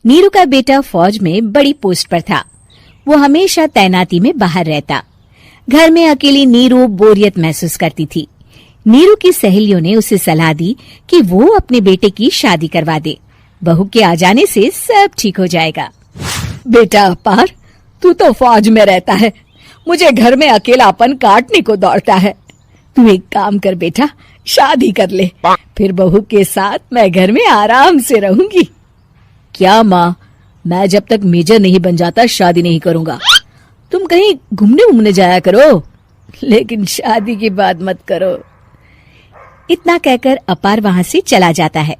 नीरू का बेटा फौज में बड़ी पोस्ट पर था। वो हमेशा तैनाती में बाहर रहता। घर में अकेली नीरू बोरियत महसूस करती थी। नीरू की सहेलियों ने उसे सलाह दी कि वो अपने बेटे की शादी करवा दे। बहू के आ जाने से सब ठीक हो जाएगा। बेटा अपार, तू तो फौज में रहता है, मुझे घर में अकेलापन काटने को दौड़ता है। तू एक काम कर बेटा, शादी कर ले, फिर बहू के साथ मैं घर में आराम से रहूंगी। क्या माँ, मैं जब तक मेजर नहीं बन जाता शादी नहीं करूंगा। तुम कहीं घूमने उमने जाया करो, लेकिन शादी की बात मत करो। इतना कहकर अपार वहां से चला जाता है,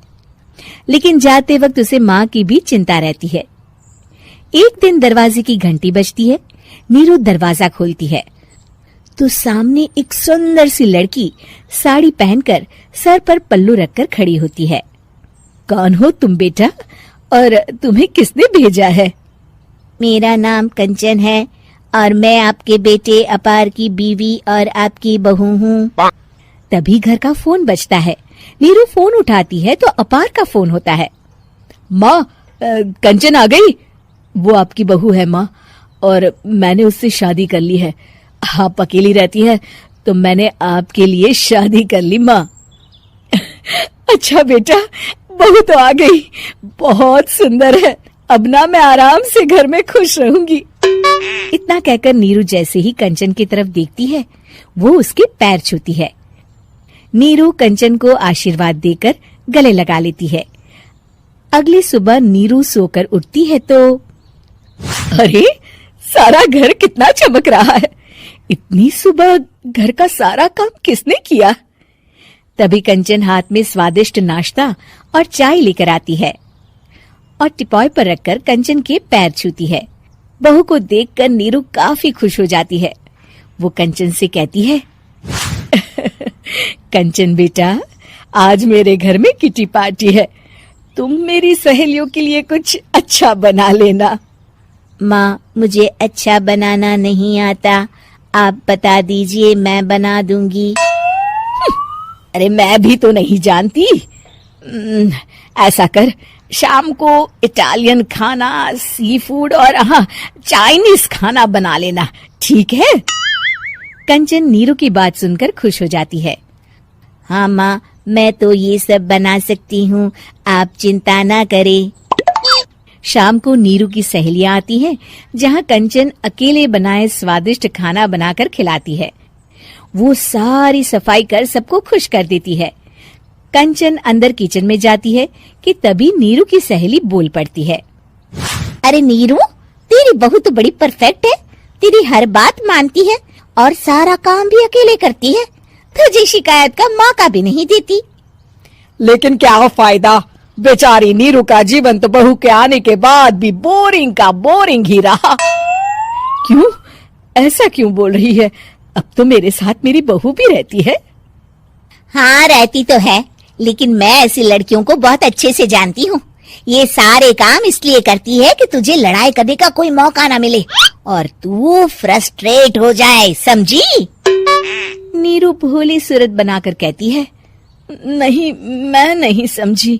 लेकिन जाते वक्त उसे माँ की भी चिंता रहती है। एक दिन दरवाजे की घंटी बजती है। नीरू दरवाजा खोलती है तो सामने एक सुंदर सी लड़की साड़ी पहनकर सर पर पल्लू रखकर खड़ी होती है। कौन हो तुम बेटा, और तुम्हें किसने भेजा है? मेरा नाम कंचन है और मैं आपके बेटे अपार की बीवी और आपकी बहू हूँ। तभी घर का फोन बजता है। नीरू फोन उठाती है तो अपार का फोन होता है। माँ, कंचन आ गई। वो आपकी बहू है माँ, और मैंने उससे शादी कर ली है। आप अकेली रहती है तो मैंने आपके लिए शादी कर ली माँ। अच्छा बेटा, बहू तो आ गई, बहुत सुंदर है। अब ना मैं आराम से घर में खुश रहूंगी। इतना कहकर नीरू जैसे ही कंचन की तरफ देखती है, वो उसके पैर छूती है। नीरू कंचन को आशीर्वाद देकर गले लगा लेती है। अगली सुबह नीरू सोकर उठती है तो अरे, सारा घर कितना चमक रहा है। इतनी सुबह घर का सारा काम किसने किया? तभी कंचन हाथ में स्वादिष्ट नाश्ता और चाय लेकर आती है और टिपॉय पर रखकर कंचन के पैर छूती है। बहू को देखकर नीरू काफी खुश हो जाती है। वो कंचन से कहती है, कंचन बेटा, आज मेरे घर में किटी पार्टी है, तुम मेरी सहेलियों के लिए कुछ अच्छा बना लेना। माँ, मुझे अच्छा बनाना नहीं आता, आप बता दीजिए, मैं बना दूंगी। अरे मैं भी तो नहीं जानती। ऐसा कर, शाम को इटालियन खाना, सी फूड और हाँ, चाइनीज खाना बना लेना, ठीक है? कंचन नीरू की बात सुनकर खुश हो जाती है। हाँ माँ, मैं तो ये सब बना सकती हूँ, आप चिंता ना करें। शाम को नीरू की सहेलियां आती हैं, जहाँ कंचन अकेले बनाए स्वादिष्ट खाना बनाकर खिलाती है। वो सारी सफाई कर सबको खुश कर देती है। कंचन अंदर किचन में जाती है कि तभी नीरू की सहेली बोल पड़ती है। अरे नीरू, तेरी बहू तो बड़ी परफेक्ट है, तेरी हर बात मानती है और सारा काम भी अकेले करती है, तुझे शिकायत का मौका भी नहीं देती। लेकिन क्या फायदा, बेचारी नीरू का जीवन तो बहू के आने के बाद भी बोरिंग का बोरिंग ही रहा। क्यों, ऐसा क्यों बोल रही है? अब तो मेरे साथ मेरी बहू भी रहती है। हाँ, रहती तो है, लेकिन मैं ऐसी लड़कियों को बहुत अच्छे से जानती हूँ। ये सारे काम इसलिए करती है कि तुझे लड़ाई करने का कोई मौका ना मिले और तू फ्रस्ट्रेट हो जाए, समझी? नीरू भोली सूरत बनाकर कहती है, नहीं, मैं नहीं समझी।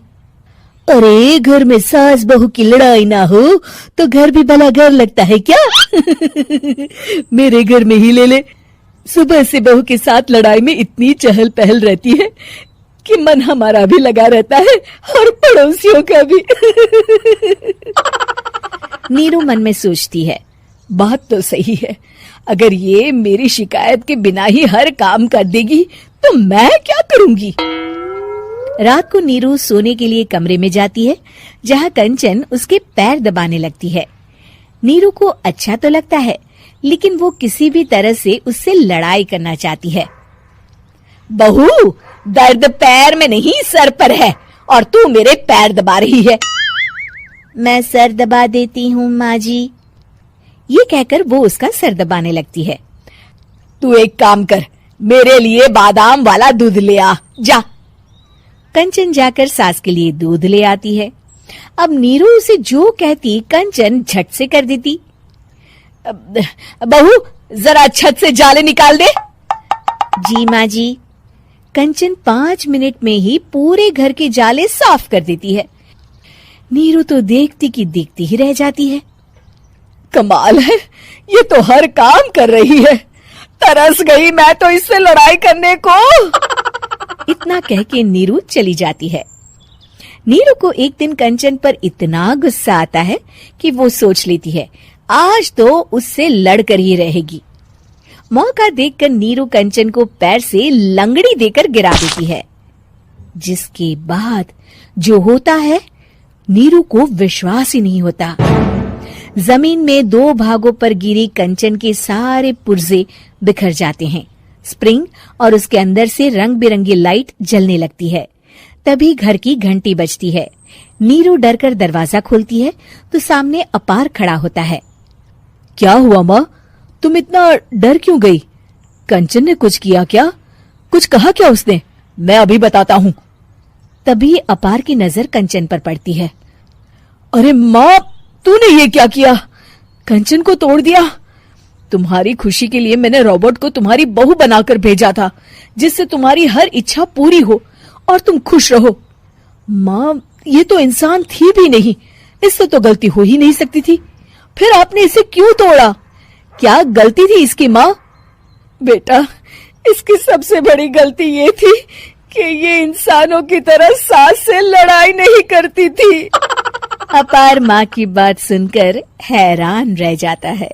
अरे, घर में सास बहू की लड़ाई ना हो तो घर भी भला घर लगता है क्या? मेरे घर में ही ले ले। सुबह से बहू के साथ लड़ाई में इतनी चहल पहल रहती है कि मन हमारा भी लगा रहता है और पड़ोसियों का भी। नीरू मन में सोचती है, बात तो सही है, अगर ये मेरी शिकायत के बिना ही हर काम कर देगी तो मैं क्या करूंगी? रात को नीरू सोने के लिए कमरे में जाती है, जहाँ कंचन उसके पैर दबाने लगती है। नीरू को अच्छा तो लगता है, लेकिन वो किसी भी तरह से उससे लड़ाई करना चाहती है। बहू, दर्द पैर में नहीं सर पर है और तू मेरे पैर दबा रही है। मैं सर दबा देती हूँ माँ जी। ये कहकर वो उसका सर दबाने लगती है। तू एक काम कर, मेरे लिए बादाम वाला दूध ले आ, जा। कंचन जाकर सास के लिए दूध ले आती है। अब नीरू उसे जो कहती कंचन झट से कर देती। बहू, जरा छत से जाले निकाल दे। जी माँ जी। कंचन 5 मिनट में ही पूरे घर के जाले साफ कर देती है। नीरू तो देखती की देखती ही रह जाती है। कमाल है, ये तो हर काम कर रही है। तरस गई मैं तो इससे लड़ाई करने को। इतना कह के नीरू चली जाती है। नीरू को एक दिन कंचन पर इतना गुस्सा आता है कि वो सोच लेती है आज तो उससे लड़कर ही रहेगी। मौका देखकर नीरू कंचन को पैर से लंगड़ी देकर गिरा देती है, जिसके बाद जो होता है नीरू को विश्वास ही नहीं होता। जमीन में 2 भागों पर गिरी कंचन के सारे पुर्जे बिखर जाते हैं। स्प्रिंग और उसके अंदर से रंग बिरंगी लाइट जलने लगती है। तभी घर की घंटी बजती है। नीरू डरकर दरवाजा खोलती है तो सामने अपार खड़ा होता है। क्या हुआ माँ, तुम इतना डर क्यों गई? कंचन ने कुछ किया क्या? कुछ कहा क्या उसने? मैं अभी बताता हूँ। तभी अपार की नजर कंचन पर पड़ती है। अरे माँ, तूने ये क्या किया? कंचन को तोड़ दिया। तुम्हारी खुशी के लिए मैंने रॉबर्ट को तुम्हारी बहू बनाकर भेजा था, जिससे तुम्हारी हर इच्छा पूरी हो और तुम खुश रहो। माँ, ये तो इंसान थी भी नहीं, इससे तो गलती हो ही नहीं सकती थी। फिर आपने इसे क्यों तोड़ा? क्या गलती थी इसकी माँ? बेटा, इसकी सबसे बड़ी गलती ये थी कि ये इंसानों की तरह सास से लड़ाई नहीं करती थी। अपार माँ की बात सुनकर हैरान रह जाता है।